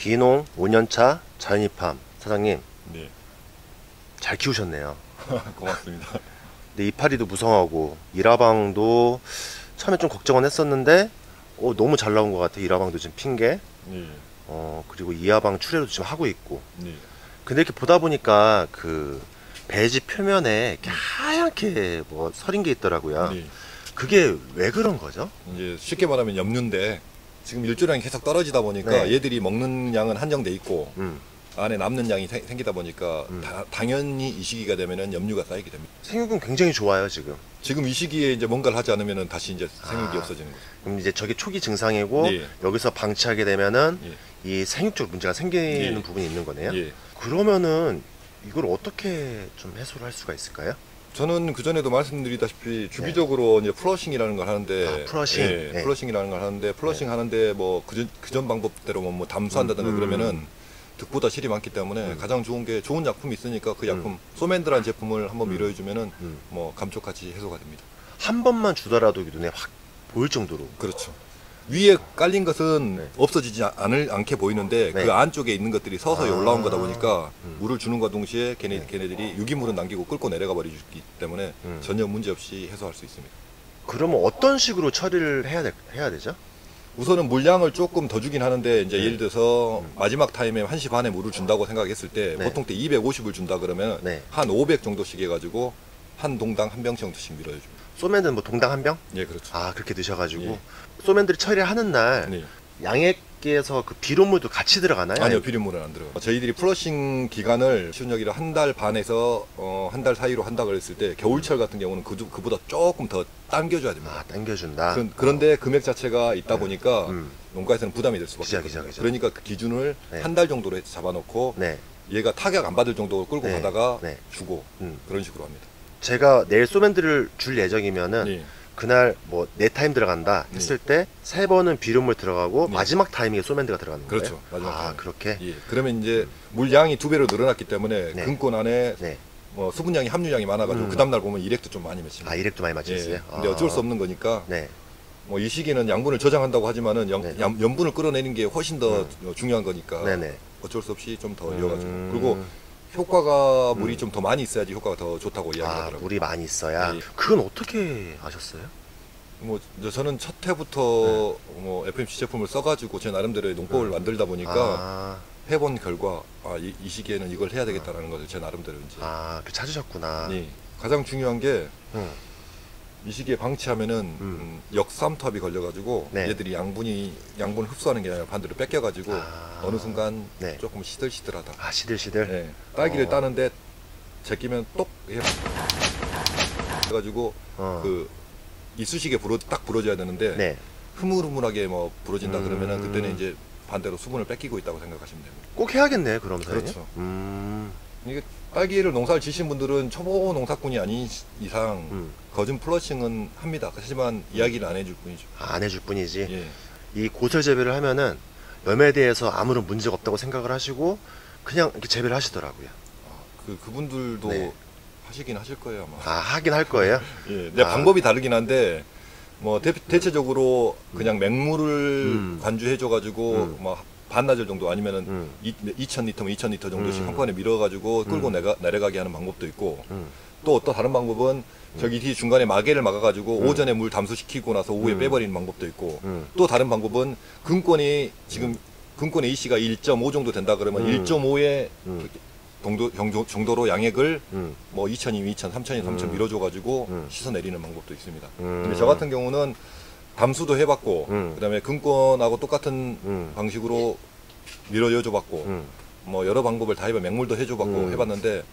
귀농 5년차 자연이팜 사장님, 네. 잘 키우셨네요. 고맙습니다. 근데 이파리도 무성하고 일화방도 처음에 좀 걱정은 했었는데 너무 잘 나온 것 같아. 일화방도 지금 핀게 네. 그리고 이하방 출애도 지금 하고 있고. 네. 근데 이렇게 보다 보니까 그 배지 표면에 이렇게 하얗게 뭐 서린 게 있더라고요. 네. 그게 왜 그런 거죠? 이제 쉽게 말하면 염류인데 지금 일조량이 계속 떨어지다 보니까 네. 얘들이 먹는 양은 한정돼 있고 음. 안에 남는 양이 생기다 보니까 당연히 이 시기가 되면은 염류가 쌓이게 됩니다. 생육은 굉장히 좋아요 지금. 지금 이 시기에 이제 뭔가를 하지 않으면은 다시 이제 생육이 없어지는 거죠. 그럼 이제 저게 초기 증상이고 네. 여기서 방치하게 되면은 예. 이 생육적 문제가 생기는 예. 부분이 있는 거네요. 예. 그러면은 이걸 어떻게 좀 해소를 할 수가 있을까요? 저는 그 전에도 말씀드리다시피 주기적으로 이제 플러싱이라는 걸 하는데, 플러싱. 예, 네. 플러싱이라는 걸 하는데 플러싱 하는데 뭐 그전 방법대로 뭐 담수한다든가 그러면은 득보다 실이 많기 때문에 가장 좋은 게 좋은 약품이 있으니까 그 약품 소맨드라는 제품을 한번 밀어주면은 뭐 감쪽같이 해소가 됩니다. 한 번만 주더라도 눈에 확 보일 정도로. 그렇죠. 위에 깔린 것은 네. 없어지지 않게 보이는데 네. 그 안쪽에 있는 것들이 서서히 아. 올라온 거다 보니까 물을 주는과 동시에 걔네들이 유기물은 남기고 끓고 내려가 버리기 때문에 전혀 문제 없이 해소할 수 있습니다. 그러면 어떤 식으로 처리를 해야 되죠? 우선은 물량을 조금 더 주긴 하는데 이제 네. 예를 들어서 마지막 타임에 1시 반에 물을 준다고 생각했을 때 네. 보통 때 250을 준다 그러면 네. 한 500 정도씩 해가지고 한 동당 한 병 정도씩 밀어줍니다. 소맨은 뭐 동당 한 병? 예, 그렇죠. 아, 그렇게 드셔가지고 예. 소맨들이 처리를 하는 날 네. 양액에서 그 비료물도 같이 들어가나요? 아니요, 비료물은 안 들어요. 저희들이 플러싱 기간을 시운여기를 한 달 반에서 한 달 사이로 한다 그랬을 때 겨울철 같은 경우는 그보다 조금 더 당겨줘야 됩니다. 아, 당겨준다. 그런데 금액 자체가 있다 보니까 음. 농가에서는 부담이 될 수밖에 기자, 없어요. 기자. 그러니까 그 기준을 네. 한 달 정도로 해서 잡아놓고 네. 얘가 타격 안 받을 정도로 끌고 네. 가다가 네. 주고 그런 식으로 합니다. 제가 내일 소맨들을 줄 예정이면은 네. 그날 뭐 4타임 들어간다 했을 때 3번은 비료물 들어가고 네. 마지막 타임에 소맨드가 들어가는 거예요? 그렇죠. 마지막 아, 타임에. 그렇게? 예. 그러면 이제 물량이 2배로 늘어났기 때문에 네. 금권 안에 네. 뭐 수분량이 함유량이 많아가지고 그 다음날 보면 일액도 좀 많이 맺힙니다. 아, 이렉도 많이 예. 맞췄어요? 근데 어쩔 수 없는 거니까 네. 뭐 이 시기는 양분을 저장한다고 하지만은 네. 염분을 끌어내는 게 훨씬 더 중요한 거니까 네네. 어쩔 수 없이 좀 더 이어가지고 그리고 효과가 물이 좀 더 많이 있어야지 효과가 더 좋다고 아, 이야기하더라고요. 물이 많이 있어야? 예. 그건 어떻게 아셨어요? 뭐 저는 첫 해부터 뭐 FMC 제품을 써가지고 제 나름대로의 농법을 만들다 보니까 아, 해본 결과 이 시기에는 이걸 해야 되겠다라는 것을 제 나름대로 이제 그 찾으셨구나. 예. 가장 중요한 게 이 응. 시기에 방치하면은 역삼투압이 걸려가지고 네. 얘들이 양분을 흡수하는 게 아니라 반대로 뺏겨가지고 어느 순간 네. 조금 시들시들하다. 아, 시들시들? 예. 딸기를 따는데 제끼면 똑 해가지고 그 이쑤시개 딱 부러져야 되는데 네. 흐물흐물하게 뭐 부러진다 그러면은 그때는 이제 반대로 수분을 뺏기고 있다고 생각하시면 됩니다. 꼭 해야겠네, 그럼 사장님? 그렇죠. 음. 이게 딸기를 농사를 지신 분들은 초보 농사꾼이 아닌 이상 거즘 플러싱은 합니다. 하지만 이야기를 안 해줄 뿐이죠. 안 해줄 뿐이지. 예. 이 고설 재배를 하면은 염에 대해서 아무런 문제가 없다고 생각을 하시고 그냥 이렇게 재배를 하시더라고요. 그분들도 네. 하시긴 하실 거예요 아마. 아, 하긴 할 거예요? 예. 근데 방법이 다르긴 한데 뭐 대체적으로 그냥 맹물을 관주해줘가지고 뭐 반나절 정도 아니면은 2,000리터면 2,000리터 정도씩 한 번에 밀어가지고 끌고 내려가게 하는 방법도 있고 또 다른 방법은 저기 뒤 중간에 마개를 막아가지고 오전에 물 담수시키고 나서 오후에 빼버리는 방법도 있고 또 다른 방법은 금권이 지금 금권의 A씨가 1.5 정도 된다 그러면 1.5의 정도로 양액을 뭐 2,000이면 2,000, 3,000이면 3,000 밀어줘가지고 씻어 내리는 방법도 있습니다. 근데 저 같은 경우는 담수도 해봤고 그다음에 금권하고 똑같은 방식으로 밀어줘봤고 뭐 여러 방법을 다 해봐 맹물도 해줘봤고 해봤는데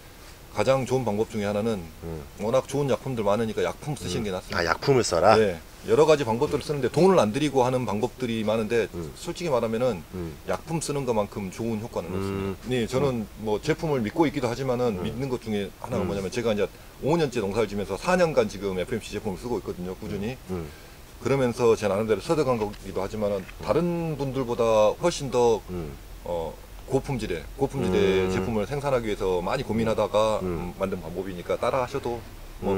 가장 좋은 방법 중에 하나는 워낙 좋은 약품들 많으니까 약품 쓰시는 게 낫습니다. 아, 약품을 써라? 네, 여러 가지 방법들을 쓰는데 돈을 안 들이고 하는 방법들이 많은데 솔직히 말하면은 약품 쓰는 것만큼 좋은 효과는 없습니다. 네, 저는 뭐 제품을 믿고 있기도 하지만은 믿는 것 중에 하나가 뭐냐면 제가 이제 5년째 농사를 지면서 4년간 지금 FMC 제품을 쓰고 있거든요, 꾸준히. 그러면서 제 나름대로 서득한 거기도 하지만은 다른 분들보다 훨씬 더 고품질의 제품을 생산하기 위해서 많이 고민하다가 만든 방법이니까 따라 하셔도 뭐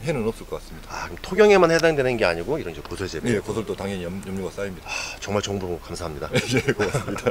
해는 없을 것 같습니다. 아, 그럼 토경에만 해당되는 게 아니고 이런 이제 고설 재배. 예, 고설도 당연히 염료가 쌓입니다. 정말 정보 감사합니다. 예, 고맙습니다.